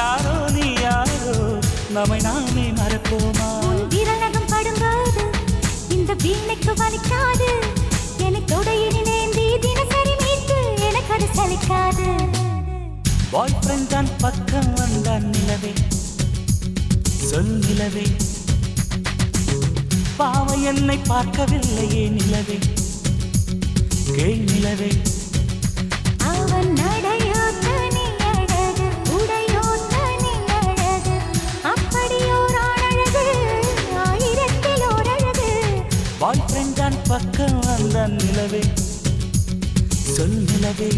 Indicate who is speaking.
Speaker 1: யாரோ நீ யாரோ நம்மை நாமே மறப்போமா?
Speaker 2: விரலகம் படும்போது இந்த வீணைக்கு வலிக்காது. எனக்கு தொடையிலேந்தி தினசரி மீட்டு எனக்கு அது சலிக்காது.
Speaker 1: பாய் ஃப்ரெண்ட் தான் பக்கம் வந்தான் நிலவே, சொல் நிலவே, பாவை என்னை பார்க்கவில்லையே நிலவே, கேள் நிலவே.
Speaker 2: அவன் நடையோ தனி அழகு, உடையோ தனி அழகு, அப்படியோர் அழகு, ஆயிரத்தில் ஓர் அழகு.
Speaker 1: பாய் ஃப்ரெண்ட் தான் பக்கம் வந்தான் நிலவே, சொல் நிலவே.